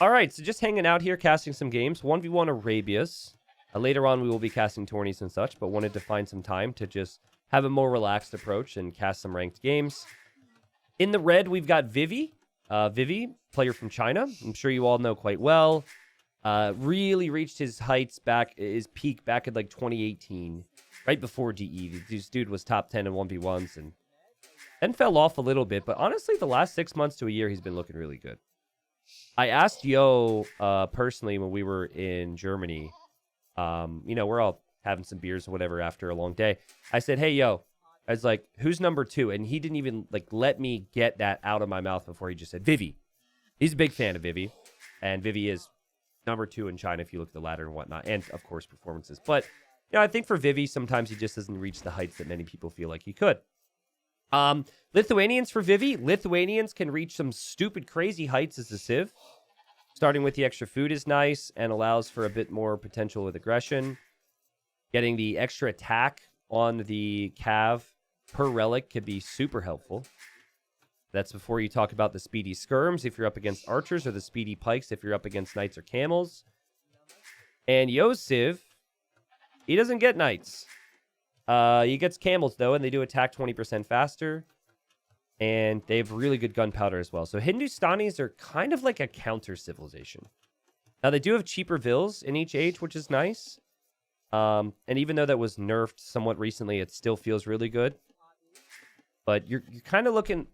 All right, so just hanging out here, casting some games. 1v1 Arabias. Later on, we will be casting tourneys and such, but wanted to find some time to just have a more relaxed approach and cast some ranked games. In the red, we've got Vivi. Vivi, player from China. I'm sure you all know quite well. Really reached his peak back in like 2018, right before DE. This dude was top 10 in 1v1s and then fell off a little bit. But honestly, the last 6 months to a year, he's been looking really good. I asked Yo personally when we were in Germany. We're all having some beers or whatever after a long day. I said, hey, Yo. I was like, who's number 2? And he didn't even let me get that out of my mouth before he just said Vivi. He's a big fan of Vivi. And Vivi is number 2 in China if you look at the ladder and whatnot. And, of course, performances. But, I think for Vivi, sometimes he just doesn't reach the heights that many people feel like he could. Lithuanians for Vivi. Lithuanians can reach some stupid, crazy heights as a civ. Starting with the extra food is nice and allows for a bit more potential with aggression. Getting the extra attack on the cav per relic could be super helpful. That's before you talk about the speedy skirms if you're up against archers, or the speedy pikes if you're up against knights or camels. And Yo's civ, he doesn't get knights. He gets camels, though, and they do attack 20% faster. And they have really good gunpowder as well. So Hindustanis are kind of like a counter-civilization. Now, they do have cheaper vills in each age, which is nice. And even though that was nerfed somewhat recently, it still feels really good. But you're kind of looking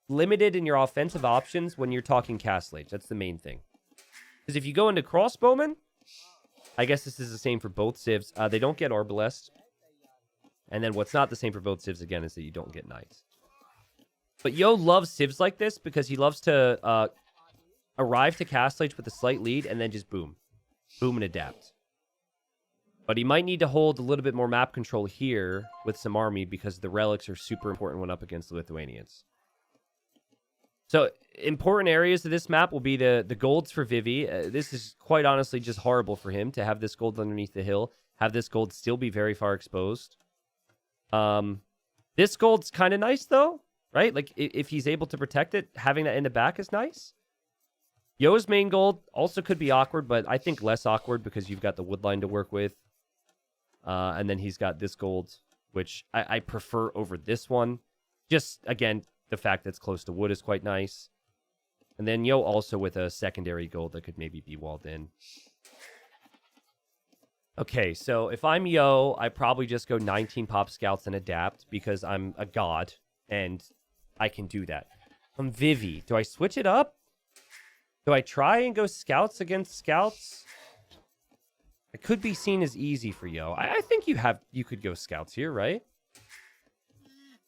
limited in your offensive options when you're talking Castle Age. That's the main thing. Because if you go into crossbowmen, I guess this is the same for both civs. They don't get arbalest. And then what's not the same for both civs, again, is that you don't get knights. But Yo loves civs like this because he loves to arrive to Castle Age with a slight lead and then just boom. Boom and adapt. But he might need to hold a little bit more map control here with some army because the relics are super important when up against the Lithuanians. So, important areas of this map will be the golds for Vivi. This is quite honestly just horrible for him to have this gold underneath the hill. Have this gold still be very far exposed. This gold's kind of nice, though, right? Like, if he's able to protect it, having that in the back is nice. Yo's main gold also could be awkward, but I think less awkward because you've got the woodline to work with. And then he's got this gold, which I prefer over this one. Just, again, the fact that it's close to wood is quite nice. And then Yo also with a secondary gold that could maybe be walled in. Okay, so if I'm Yo, I probably just go 19 pop scouts and adapt because I'm a god and I can do that. I'm Vivi. Do I switch it up? Do I try and go scouts against scouts? It could be seen as easy for Yo. I think you could go scouts here, right?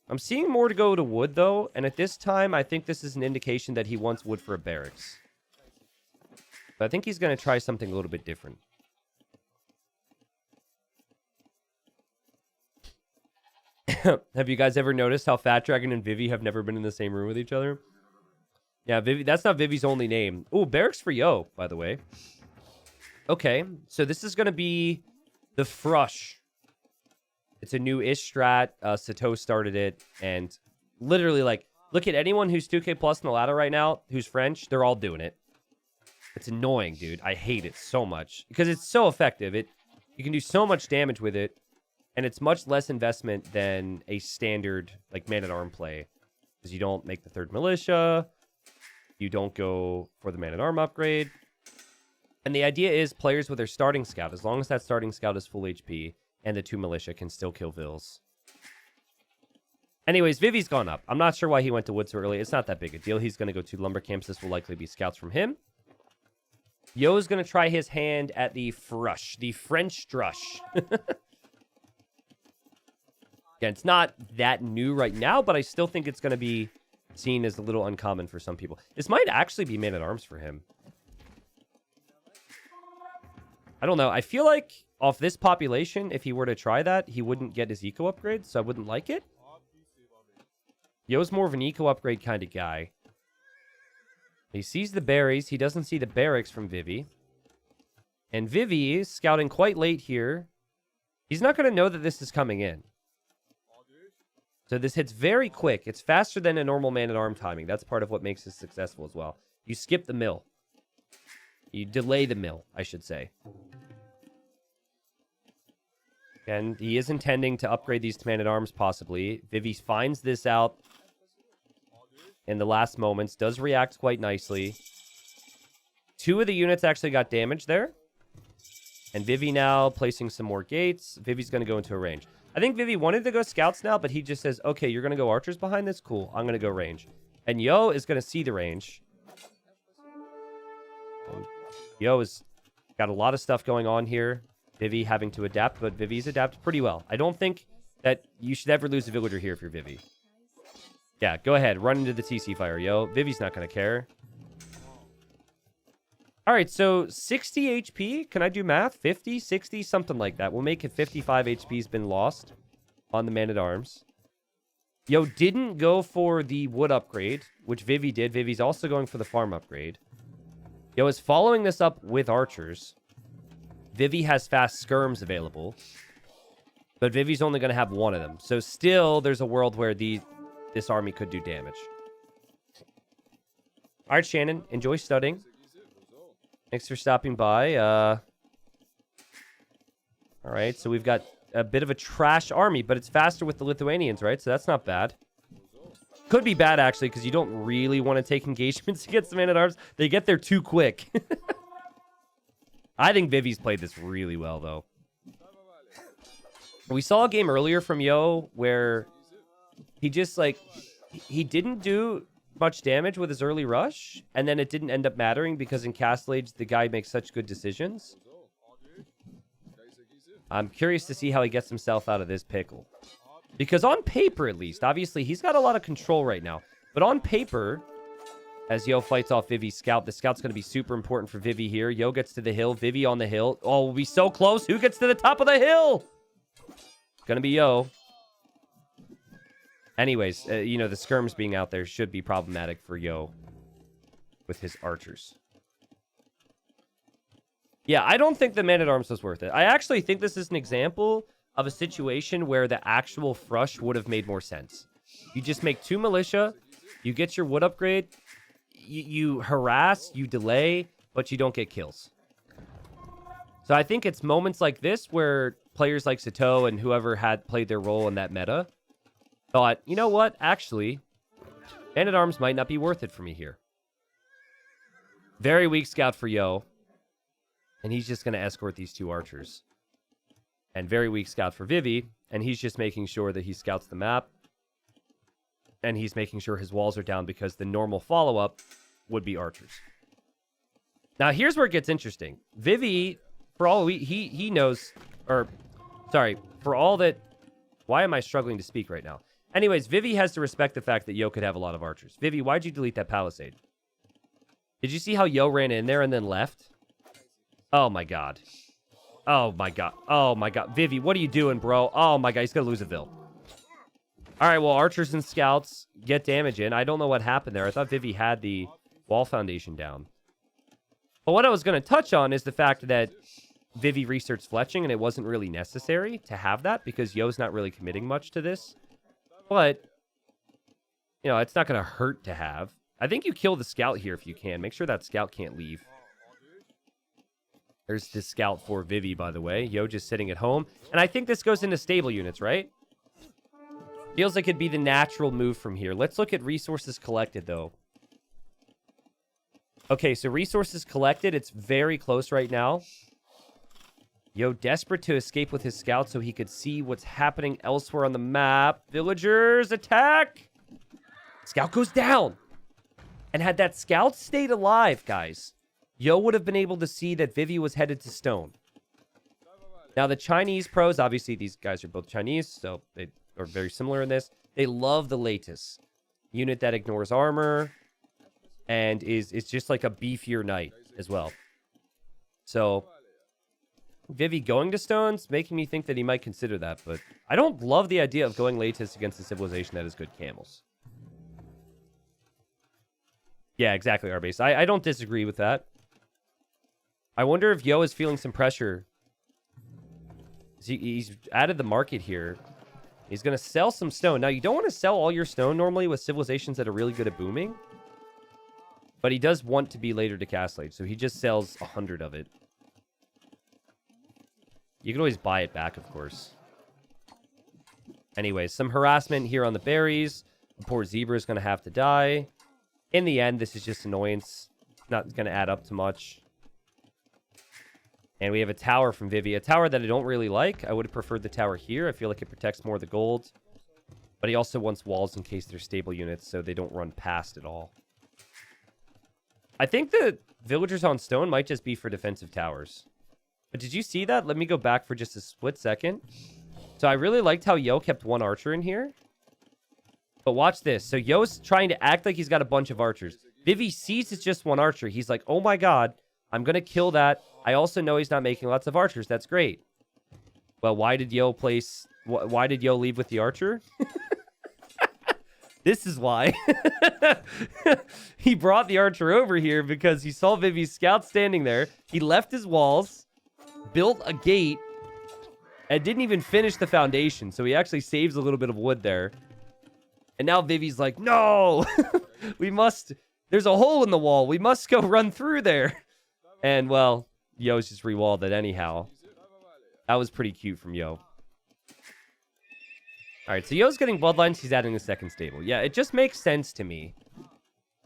I'm seeing more to go to wood, though, and at this time, I think this is an indication that he wants wood for a barracks. But I think he's going to try something a little bit different. Have you guys ever noticed how Fat Dragon and Vivi have never been in the same room with each other? Yeah, Vivi. That's not Vivi's only name. Oh, barracks for Yo, by the way. Okay, so this is going to be the Frush. It's a new-ish strat. Sato started it, and literally, look at anyone who's 2K plus in the ladder right now, who's French, they're all doing it. It's annoying, dude. I hate it so much, because it's so effective. You can do so much damage with it, and it's much less investment than a standard, man-at-arm play, because you don't make the third militia, you don't go for the man-at-arm upgrade, and the idea is players with their starting scout, as long as that starting scout is full HP, and the 2 militia can still kill Vills. Anyways, Vivi's gone up. I'm not sure why he went to wood so early. It's not that big a deal. He's going to go to lumber camps. This will likely be scouts from him. Yo's going to try his hand at the Frush. The French Drush. Again, it's not that new right now, but I still think it's going to be seen as a little uncommon for some people. This might actually be man-at-arms for him. I don't know. I feel like off this population, if he were to try that, he wouldn't get his eco upgrade, so I wouldn't like it. Yo's more of an eco upgrade kind of guy. He sees the berries. He doesn't see the barracks from Vivi. And Vivi is scouting quite late here. He's not going to know that this is coming in. So this hits very quick. It's faster than a normal man-at-arm timing. That's part of what makes this successful as well. You skip the mill. You delay the mill, I should say. And he is intending to upgrade these to man-at-arms, possibly. Vivi finds this out in the last moments. Does react quite nicely. 2 of the units actually got damaged there. And Vivi now placing some more gates. Vivi's going to go into a range. I think Vivi wanted to go scouts now, but he just says, okay, you're going to go archers behind this? Cool, I'm going to go range. And Yo is going to see the range. And Yo has got a lot of stuff going on here. Vivi having to adapt, but Vivi's adapted pretty well. I don't think that you should ever lose a villager here if you're Vivi. Yeah, go ahead. Run into the TC fire, Yo. Vivi's not going to care. All right, so 60 HP. Can I do math? 50, 60, something like that. We'll make it 55 HP's been lost on the man-at-arms. Yo didn't go for the wood upgrade, which Vivi did. Vivi's also going for the farm upgrade. Yo is following this up with archers. Vivi has fast skirms available, but Vivi's only going to have 1 of them. So still, there's a world where this army could do damage. All right, Shannon, enjoy studying. Thanks for stopping by. All right, so we've got a bit of a trash army, but it's faster with the Lithuanians, right? So that's not bad. Could be bad, actually, because you don't really want to take engagements against the man-at-arms. They get there too quick. I think Vivi's played this really well, though. We saw a game earlier from Yo where he just, like, he didn't do much damage with his early rush, and then it didn't end up mattering because in Castle Age, the guy makes such good decisions. I'm curious to see how he gets himself out of this pickle. Because on paper, at least, obviously, he's got a lot of control right now. But on paper, as Yo fights off Vivi's scout, the scout's going to be super important for Vivi here. Yo gets to the hill, Vivi on the hill. Oh, we'll be so close. Who gets to the top of the hill? Going to be Yo. Anyways, you know, the skirms being out there should be problematic for Yo with his archers. Yeah, I don't think the man-at-arms was worth it. I actually think this is an example of a situation where the actual frush would have made more sense. You just make 2 militia, you get your wood upgrade, you harass, you delay, but you don't get kills. So I think it's moments like this where players like Sato and whoever had played their role in that meta thought, you know what, actually, man-at-arms might not be worth it for me here. Very weak scout for Yo. And he's just going to escort these 2 archers. And very weak scout for Vivi. And he's just making sure that he scouts the map. And he's making sure his walls are down because the normal follow-up would be archers. Now, here's where it gets interesting. Vivi, for all he knows, or, sorry, for all that, why am I struggling to speak right now? Anyways, Vivi has to respect the fact that Yo could have a lot of archers. Vivi, why'd you delete that palisade? Did you see how Yo ran in there and then left? Oh, my God. Oh, my God. Oh, my God. Vivi, what are you doing, bro? Oh, my God. He's going to lose a Vil. All right, well, archers and scouts get damage in. I don't know what happened there. I thought Vivi had the wall foundation down. But what I was going to touch on is the fact that Vivi researched fletching, and it wasn't really necessary to have that because Yo's not really committing much to this. But, you know, it's not going to hurt to have. I think you kill the scout here if you can. Make sure that scout can't leave. There's this scout for Vivi, by the way. Yo just sitting at home. And I think this goes into stable units, right? Feels like it'd be the natural move from here. Let's look at resources collected, though. Okay, so resources collected. It's very close right now. Yo desperate to escape with his scout so he could see what's happening elsewhere on the map. Villagers, attack! Scout goes down. And had that scout stayed alive, guys, Yo would have been able to see that Vivi was headed to stone. Now, the Chinese pros, obviously, these guys are both Chinese, so they are very similar in this. They love the latest unit that ignores armor and is just like a beefier knight as well. So, Vivi going to stones, making me think that he might consider that, but I don't love the idea of going latest against a civilization that has good camels. Yeah, exactly, Arbase. I don't disagree with that. I wonder if Yo is feeling some pressure. He's added the market here. He's going to sell some stone. Now, you don't want to sell all your stone normally with civilizations that are really good at booming. But he does want to be later to Castle Age, so he just sells 100 of it. You can always buy it back, of course. Anyways, some harassment here on the berries. The poor zebra is going to have to die. In the end, this is just annoyance. Not going to add up to much. And we have a tower from Vivi. A tower that I don't really like. I would have preferred the tower here. I feel like it protects more of the gold. But he also wants walls in case they're stable units, so they don't run past at all. I think the villagers on stone might just be for defensive towers. But did you see that? Let me go back for just a split second. So I really liked how Yo kept one archer in here. But watch this. So Yo's trying to act like he's got a bunch of archers. Vivi sees it's just one archer. He's like, oh my god, I'm going to kill that. I also know he's not making lots of archers. That's great. Well, why did Yo leave with the archer? This is why. He brought the archer over here because he saw Vivi's scout standing there. He left his walls, built a gate, and didn't even finish the foundation. So he actually saves a little bit of wood there. And now Vivi's like, no, there's a hole in the wall. We must go run through there. And well, Yo's just rewalled it anyhow. That was pretty cute from Yo. All right, so Yo's getting bloodlines. He's adding a second stable. Yeah, it just makes sense to me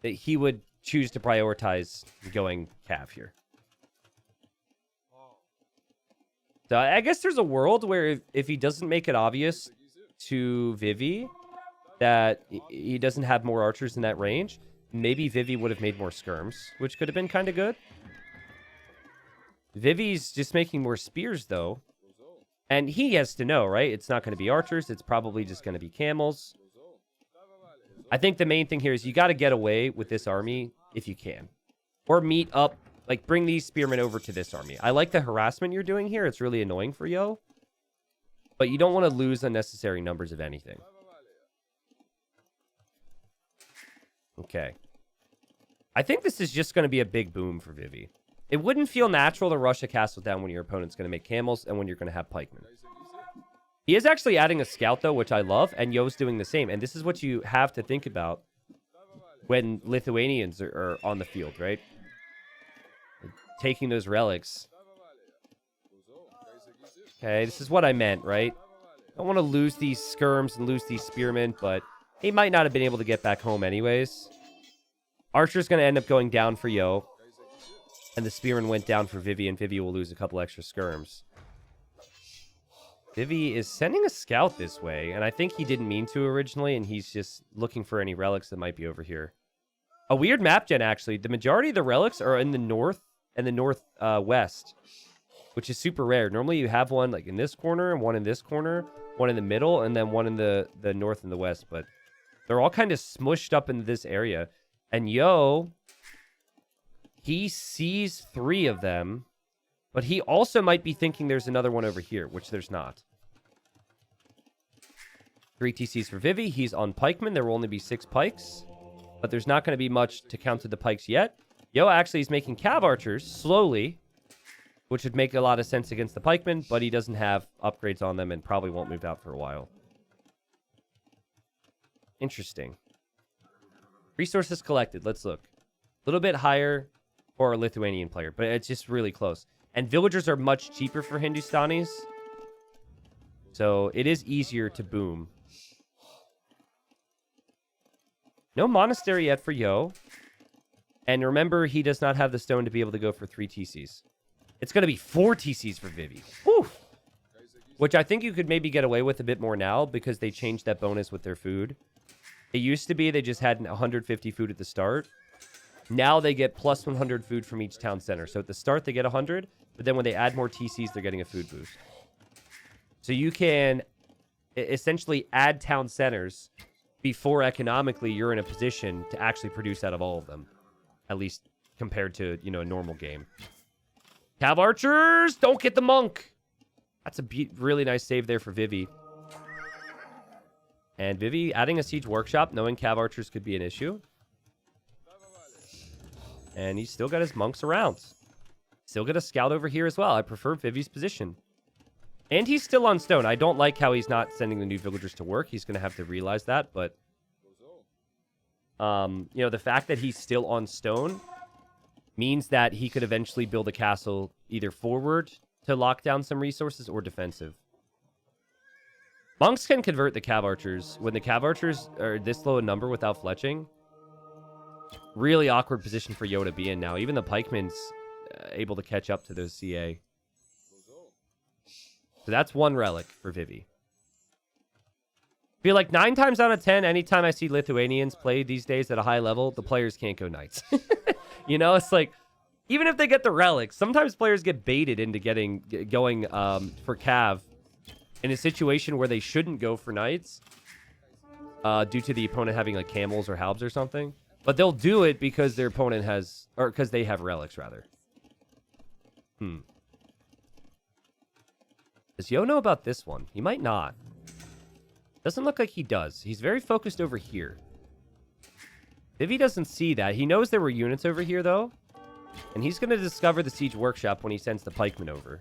that he would choose to prioritize going cav here. So I guess there's a world where if he doesn't make it obvious to Vivi that he doesn't have more archers in that range, maybe Vivi would have made more skirms, which could have been kind of good. Vivi's just making more spears, though. And he has to know, right? It's not going to be archers. It's probably just going to be camels. I think the main thing here is you got to get away with this army if you can. Or meet up, like bring these spearmen over to this army. I like the harassment you're doing here. It's really annoying for Yo. But you don't want to lose unnecessary numbers of anything. Okay. I think this is just going to be a big boom for Vivi. It wouldn't feel natural to rush a castle down when your opponent's going to make camels and when you're going to have pikemen. He is actually adding a scout, though, which I love, and Yo's doing the same. And this is what you have to think about when Lithuanians are on the field, right? Taking those relics. Okay, this is what I meant, right? I don't want to lose these skirms and lose these spearmen, but he might not have been able to get back home anyways. Archer's going to end up going down for Yo. And the spearman went down for Vivi, and Vivi will lose a couple extra skirms. Vivi is sending a scout this way, and I think he didn't mean to originally, and he's just looking for any relics that might be over here. A weird map gen, actually. The majority of the relics are in the north and the northwest, which is super rare. Normally you have one like in this corner, and one in this corner, one in the middle, and then one in the north and the west, but they're all kind of smushed up into this area. And Yo, he sees 3 of them, but he also might be thinking there's another one over here, which there's not. 3 TCs for Vivi. He's on pikemen. There will only be 6 pikes, but there's not going to be much to counter the pikes yet. Yo actually is making cav archers slowly, which would make a lot of sense against the pikemen, but he doesn't have upgrades on them and probably won't move out for a while. Interesting. Resources collected. Let's look. A little bit higher for a Lithuanian player, but it's just really close. And villagers are much cheaper for Hindustanis, so it is easier to boom. No monastery yet for Yo. And remember, he does not have the stone to be able to go for 3 TCs. It's going to be 4 TCs for Vivi. Whew. Which I think you could maybe get away with a bit more now because they changed that bonus with their food. It used to be they just had 150 food at the start. Now they get plus 100 food from each town center. So at the start, they get 100. But then when they add more TCs, they're getting a food boost. So you can essentially add town centers before economically you're in a position to actually produce out of all of them. At least compared to, a normal game. Cav archers! Don't get the monk! That's a really nice save there for Vivi. And Vivi adding a siege workshop, knowing cav archers could be an issue. And he's still got his monks around. Still got a scout over here as well. I prefer Vivi's position. And he's still on stone. I don't like how he's not sending the new villagers to work. He's going to have to realize that, but... You know, the fact that he's still on stone means that he could eventually build a castle either forward to lock down some resources or defensive. Monks can convert the cav archers. When the cav archers are this low a number without fletching, really awkward position for Yo to be in now. Even the pikemen's able to catch up to those CA. So that's one relic for Vivi. Feel like 9 times out of 10, anytime I see Lithuanians play these days at a high level, the players can't go knights. You know, it's like, even if they get the relics, sometimes players get baited into going for cav in a situation where they shouldn't go for knights due to the opponent having like camels or halbs or something. But they'll do it because their opponent has, or because they have relics rather. Does Yo know about this one? He might not. Doesn't look like he does. He's very focused over here. Vivi doesn't see that. He knows there were units over here, though. And he's going to discover the siege workshop when he sends the pikemen over.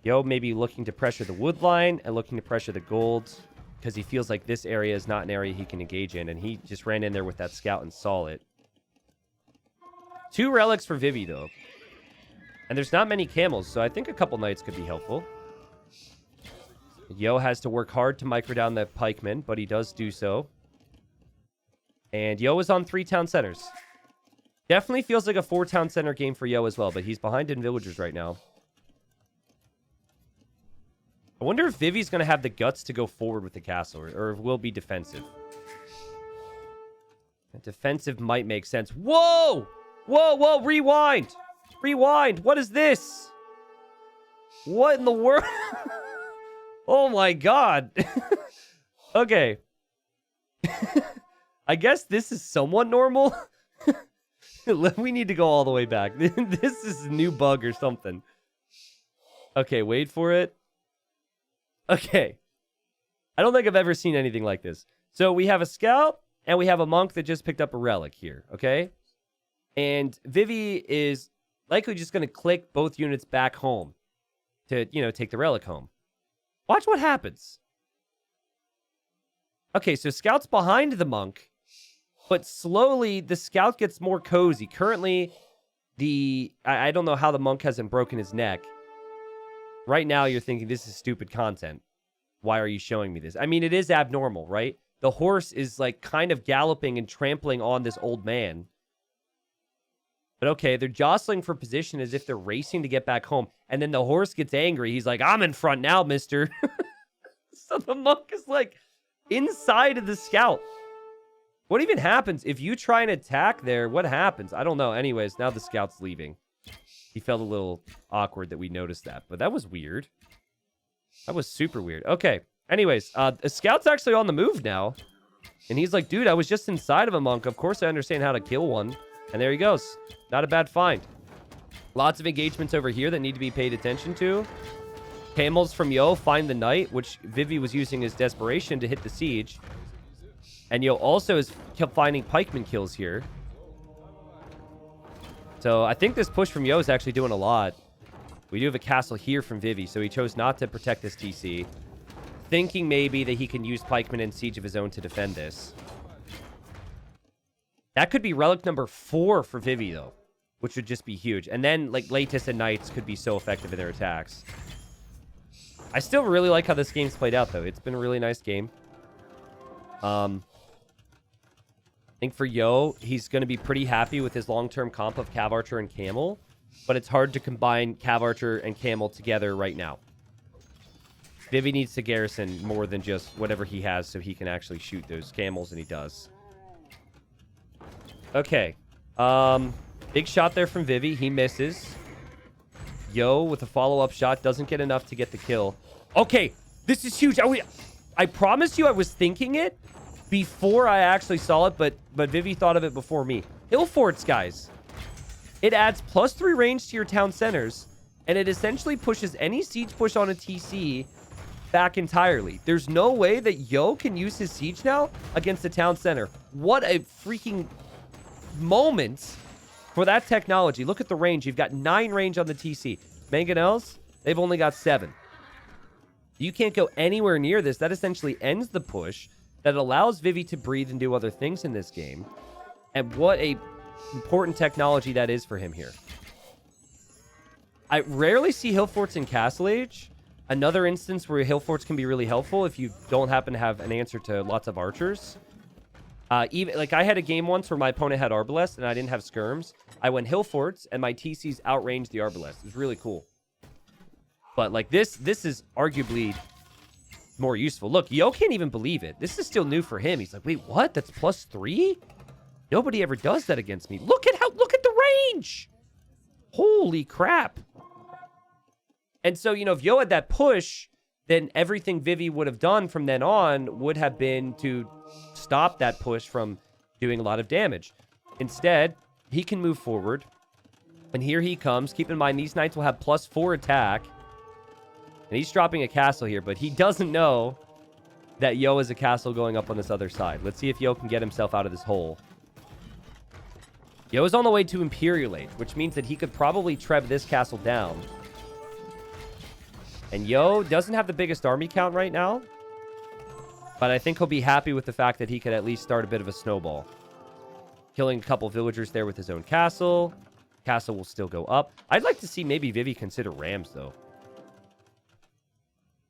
Yo may be looking to pressure the wood line and looking to pressure the gold because he feels like this area is not an area he can engage in. And he just ran in there with that scout and saw it. 2 relics for Vivi, though. And there's not many camels, so I think a couple knights could be helpful. Yo has to work hard to micro down the pikemen, but he does do so. And Yo is on 3 town centers. Definitely feels like a 4 town center game for Yo as well, but he's behind in villagers right now. I wonder if Vivi's going to have the guts to go forward with the castle, or will be defensive. Defensive might make sense. Whoa! Whoa, whoa, rewind! Rewind! What is this? What in the world? Oh my god. Okay. I guess this is somewhat normal. We need to go all the way back. This is a new bug or something. Okay, wait for it. Okay. I don't think I've ever seen anything like this. So we have a scout and we have a monk that just picked up a relic here, okay? And Vivi is likely just going to click both units back home to, you know, take the relic home. Watch what happens. Okay, so scout's behind the monk, but slowly the scout gets more cozy. Currently, I don't know how the monk hasn't broken his neck. Right now, you're thinking, this is stupid content. Why are you showing me this? I mean, it is abnormal, right? The horse is like kind of galloping and trampling on this old man. But okay, they're jostling for position as if they're racing to get back home. And then the horse gets angry. He's like, I'm in front now, mister. So the monk is like inside of the scout. What even happens if you try and attack there? What happens? I don't know. Anyways, now the scout's leaving. He felt a little awkward that we noticed that. But that was weird. That was super weird. Okay. Anyways, the scout's actually on the move now. And he's like, dude, I was just inside of a monk. Of course I understand how to kill one. And there he goes. Not a bad find. Lots of engagements over here that need to be paid attention to. Camels from Yo find the knight, which Vivi was using his desperation to hit the siege. And Yo also is finding pikeman kills here. So I think this push from Yo is actually doing a lot. We do have a castle here from Vivi, so he chose not to protect this TC. Thinking maybe that he can use pikemen and siege of his own to defend this. That could be relic number 4 for Vivi, though, which would just be huge. And then, like, Latus and Knights could be so effective in their attacks. I still really like how this game's played out, though. It's been a really nice game. I think for Yo, he's going to be pretty happy with his long-term comp of Cav Archer and Camel, but it's hard to combine Cav Archer and Camel together right now. Vivi needs to garrison more than just whatever he has so he can actually shoot those camels, and he does. Okay. Big shot there from Vivi. He misses. Yo, with a follow-up shot, doesn't get enough to get the kill. Okay, this is huge. I promise you I was thinking it before I actually saw it, but Vivi thought of it before me. Hillforts, guys. It adds +3 range to your town centers, and it essentially pushes any siege push on a TC back entirely. There's no way that Yo can use his siege now against the town center. What a freaking moment for that technology. Look at the range. You've got 9 range on the TC. Mangonels, they've only got 7. You can't go anywhere near this. That essentially ends the push. that allows Vivi to breathe and do other things in this game. And what a important technology that is for him here. I rarely see Hillforts in Castle Age. Another instance where Hillforts can be really helpful if you don't happen to have an answer to lots of archers. Even like I had a game once where my opponent had Arbalest and I didn't have skirms. I went Hillforts and my TCs outranged the Arbalest. It was really cool. But like this is arguably more useful. Look, Yo can't even believe it. This is still new for him. He's like, wait, what? That's +3? Nobody ever does that against me. Look at the range. Holy crap. And so, you know, if Yo had that push, then everything Vivi would have done from then on would have been to stop that push from doing a lot of damage. Instead, he can move forward. And here he comes. Keep in mind, these knights will have +4 attack. And he's dropping a castle here, but he doesn't know that Yo is a castle going up on this other side. Let's see if Yo can get himself out of this hole. Yo is on the way to Imperial Age, which means that he could probably treb this castle down. And Yo doesn't have the biggest army count right now. But I think he'll be happy with the fact that he could at least start a bit of a snowball. Killing a couple villagers there with his own castle. Castle will still go up. I'd like to see maybe Vivi consider rams, though.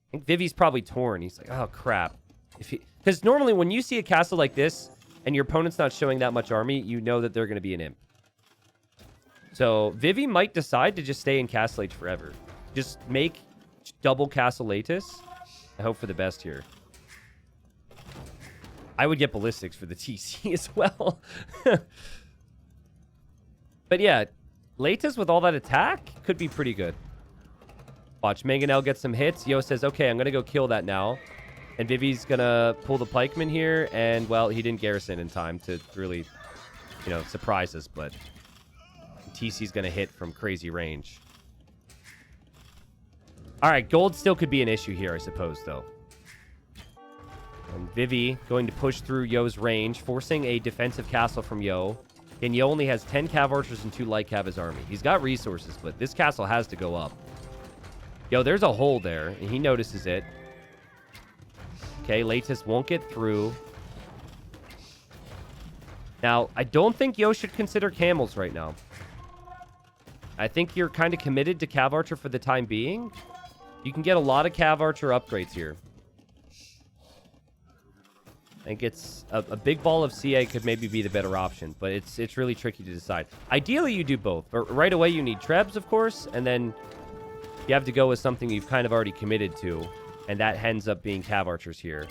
I think Vivi's probably torn. He's like, oh, crap. Because normally when you see a castle like this and your opponent's not showing that much army, you know that they're going to be an imp. So Vivi might decide to just stay in Castle Age forever. Just make double Castle Latus. I hope for the best here. I would get Ballistics for the TC as well. But yeah, Latus with all that attack could be pretty good. Watch, Mangonel gets some hits. Yo says, okay, I'm going to go kill that now. And Vivi's going to pull the pikeman here. And, well, he didn't garrison in time to really, you know, surprise us. But TC's going to hit from crazy range. All right, gold still could be an issue here, I suppose, though. And Vivi going to push through Yo's range, forcing a defensive castle from Yo. And Yo only has 10 cav archers and 2 light cav as army. He's got resources, but this castle has to go up. Yo, there's a hole there, and he notices it. Okay, Latus won't get through. Now, I don't think Yo should consider camels right now. I think you're kind of committed to Cav Archer for the time being. You can get a lot of Cav Archer upgrades here. I think it's a big ball of CA could maybe be the better option, but it's really tricky to decide. Ideally, you do both. But right away, you need Trebs, of course, and then you have to go with something you've kind of already committed to, and that ends up being Cav Archers here.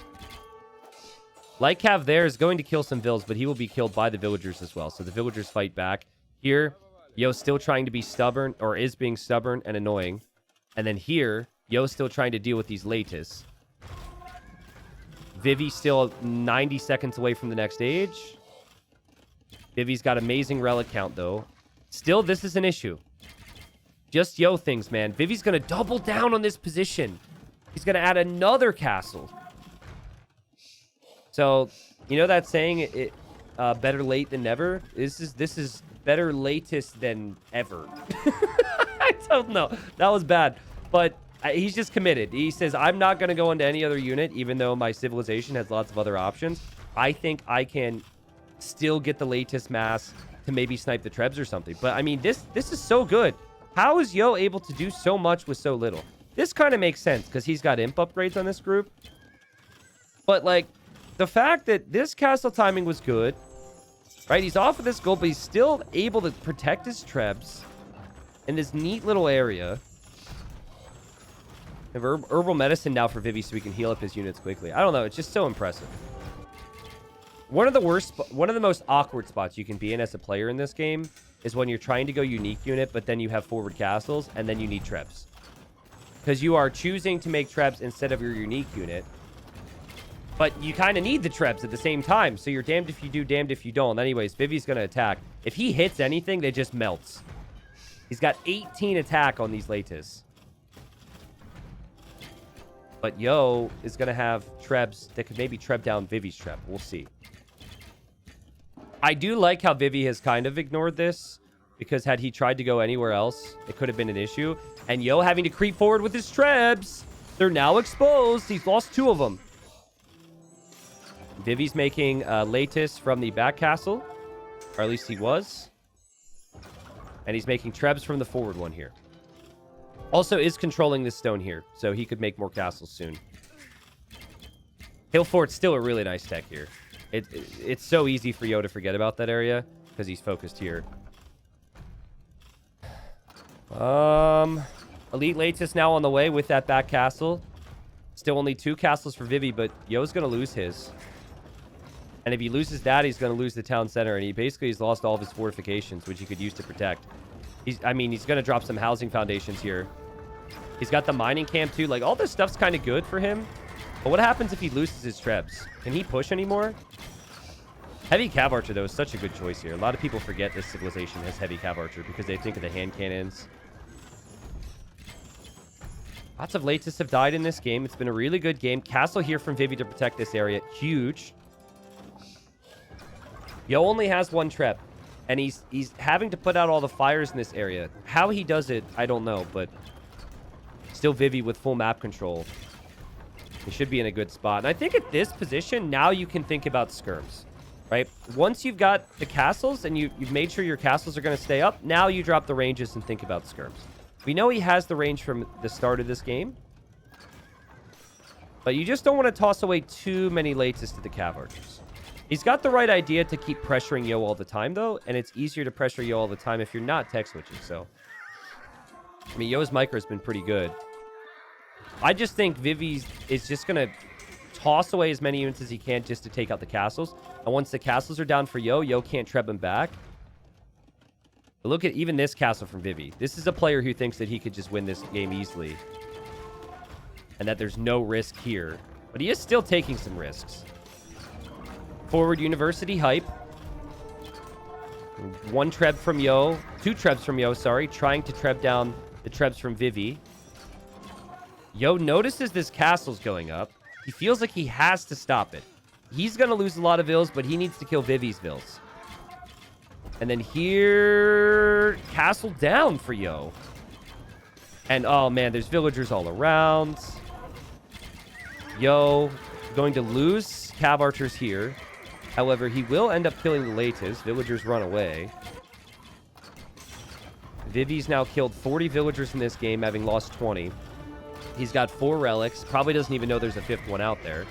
Light Cav there is going to kill some Vills, but he will be killed by the villagers as well, so the villagers fight back. Here, Yo's still trying to be stubborn, or is being stubborn and annoying. And then here, Yo's still trying to deal with these Latus. Vivi still 90 seconds away from the next age. Vivi's got amazing relic count, though. Still, this is an issue. Just Yo things, man. Vivi's going to double down on this position. He's going to add another castle. So, you know that saying, better late than never? This is better latest than ever. I don't know. That was bad. But he's just committed. He says, I'm not going to go into any other unit, even though my civilization has lots of other options. I think I can still get the latest mass to maybe snipe the Trebs or something. But, I mean, this is so good. How is Yo able to do so much with so little? This kind of makes sense because he's got imp upgrades on this group. But, like, the fact that this castle timing was good, right? He's off of this gold, but he's still able to protect his Trebs in this neat little area. We have herbal medicine now for Vivi so we can heal up his units quickly. I don't know. It's just so impressive. One of the most awkward spots you can be in as a player in this game is when you're trying to go unique unit, but then you have forward castles, and then you need Trebs. Because you are choosing to make Trebs instead of your unique unit. But you kind of need the Trebs at the same time, so you're damned if you do, damned if you don't. Anyways, Vivi's going to attack. If he hits anything, they just melts. He's got 18 attack on these Latus. But Yo is going to have Trebs that could maybe Treb down Vivi's Treb. We'll see. I do like how Vivi has kind of ignored this, because had he tried to go anywhere else, it could have been an issue. And Yo having to creep forward with his Trebs. They're now exposed. He's lost 2 of them. Vivi's making Latis from the back castle, or at least he was. And he's making Trebs from the forward one here. Also is controlling this stone here, so he could make more castles soon. Hillfort's still a really nice tech here. It's so easy for Yo to forget about that area because he's focused here. Elite Latis now on the way with that back castle. Still only 2 castles for Vivi, but Yo's going to lose his. And if he loses that, he's going to lose the town center. And he basically has lost all of his fortifications, which he could use to protect. He's going to drop some housing foundations here. He's got the mining camp, too. Like, all this stuff's kind of good for him. But what happens if he loses his Trebs? Can he push anymore? Heavy Cav Archer, though, is such a good choice here. A lot of people forget this civilization has Heavy Cav Archer because they think of the hand cannons. Lots of Latis have died in this game. It's been a really good game. Castle here from Vivi to protect this area. Huge. Yo only has 1 Treb. And he's having to put out all the fires in this area. How he does it, I don't know. But still Vivi with full map control. He should be in a good spot. And I think at this position, now you can think about skirms. Right? Once you've got the castles and you've made sure your castles are going to stay up, now you drop the ranges and think about skirms. We know he has the range from the start of this game. But you just don't want to toss away too many Latis to the Cav Archers. He's got the right idea to keep pressuring Yo all the time, though. And it's easier to pressure Yo all the time if you're not tech switching. So, I mean, Yo's micro has been pretty good. I just think Vivi is just going to toss away as many units as he can just to take out the castles. And once the castles are down for Yo, Yo can't treb him back. But look at even this castle from Vivi. This is a player who thinks that he could just win this game easily. And that there's no risk here. But he is still taking some risks. Forward University hype. 1 Treb from Yo. 2 Trebs from Yo, sorry. Trying to treb down the Trebs from Vivi. Yo notices this castle's going up. He feels like he has to stop it. He's going to lose a lot of vills, but he needs to kill Vivi's vills. And then here... Castle down for Yo. And, oh man, there's villagers all around. Yo going to lose Cav Archers here. However, he will end up killing the Latis. Villagers run away. Vivi's now killed 40 villagers in this game, having lost 20. He's got 4 relics. Probably doesn't even know there's a 5th one out there.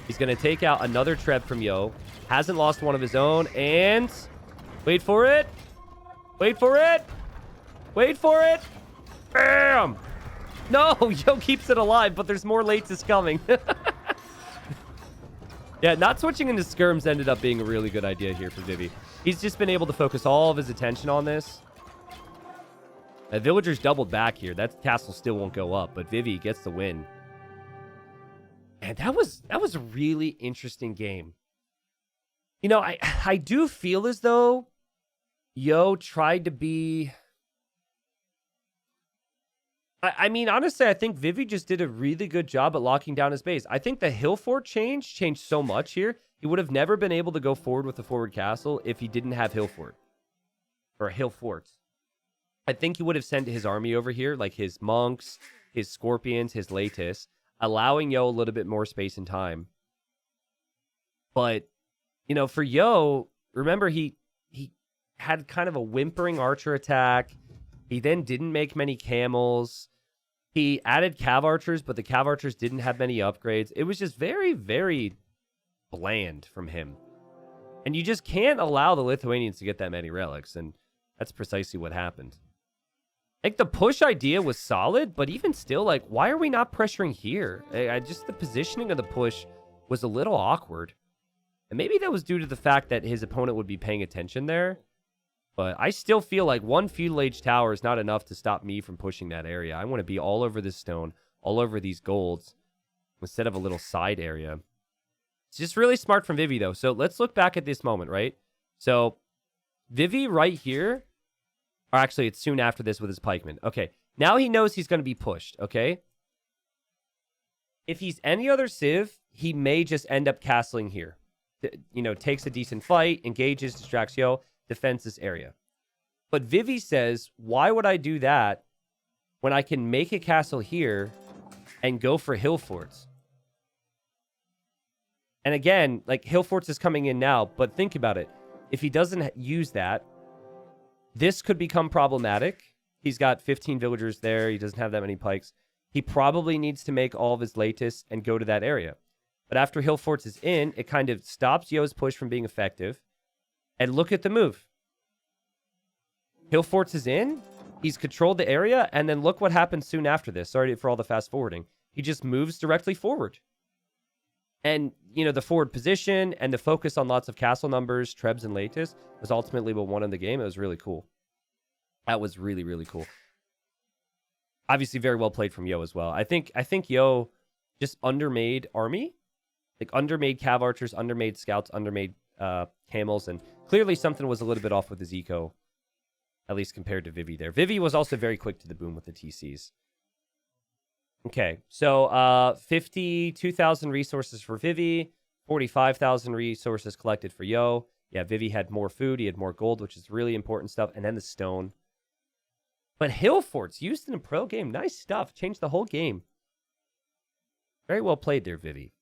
He's going to take out another Treb from Yo. Hasn't lost one of his own. And... wait for it. Wait for it. Wait for it. Bam! No! Yo keeps it alive, but there's more Latis coming. Yeah, not switching into skirms ended up being a really good idea here for Vivi. He's just been able to focus all of his attention on this. Villagers doubled back here. That castle still won't go up, but Vivi gets the win. And that was a really interesting game. You know, I do feel as though Yo tried to be... I mean, honestly, I think Vivi just did a really good job at locking down his base. I think the Hillfort changed so much here. He would have never been able to go forward with the forward castle if he didn't have Hillfort. Or Hillforts. I think he would have sent his army over here, like his monks, his scorpions, his Latis, allowing Yo a little bit more space and time. But, you know, for Yo, remember he had kind of a whimpering archer attack. He then didn't make many camels. He added Cav Archers, but the Cav Archers didn't have many upgrades. It was just very, very bland from him. And you just can't allow the Lithuanians to get that many relics, and that's precisely what happened. Like, the push idea was solid, but even still, like, why are we not pressuring here? Just the positioning of the push was a little awkward. And maybe that was due to the fact that his opponent would be paying attention there. But I still feel like 1 Feudal Age tower is not enough to stop me from pushing that area. I want to be all over this stone, all over these golds, instead of a little side area. It's just really smart from Vivi, though. So let's look back at this moment, right? So Vivi right here, or actually it's soon after this with his pikemen. Okay, now he knows he's going to be pushed, okay? If he's any other civ, he may just end up castling here. You know, takes a decent fight, engages, distracts Yo, defends this area. But Vivi says, why would I do that when I can make a castle here and go for Hillforts? And again, like, Hillforts is coming in now, but think about it. If he doesn't use that, this could become problematic. He's got 15 villagers there. He doesn't have that many pikes. He probably needs to make all of his latest and go to that area. But after Hillforts is in, it kind of stops Yo's push from being effective. And look at the move. Hillforts is in. He's controlled the area. And then look what happens soon after this. Sorry for all the fast forwarding. He just moves directly forward. And, you know, the forward position and the focus on lots of castle numbers, trebs, and latest was ultimately what won in the game. It was really cool. That was really, really cool. Obviously, very well played from Yo as well. I think Yo just undermade army. Like, undermade cav archers, undermade scouts, undermade camels. And clearly something was a little bit off with his eco. At least compared to Vivi there. Vivi was also very quick to the boom with the TCs. Okay, so 52,000 resources for Vivi, 45,000 resources collected for Yo. Yeah, Vivi had more food, he had more gold, which is really important stuff, and then the stone. But Hillforts used in a pro game, nice stuff, changed the whole game. Very well played there, Vivi.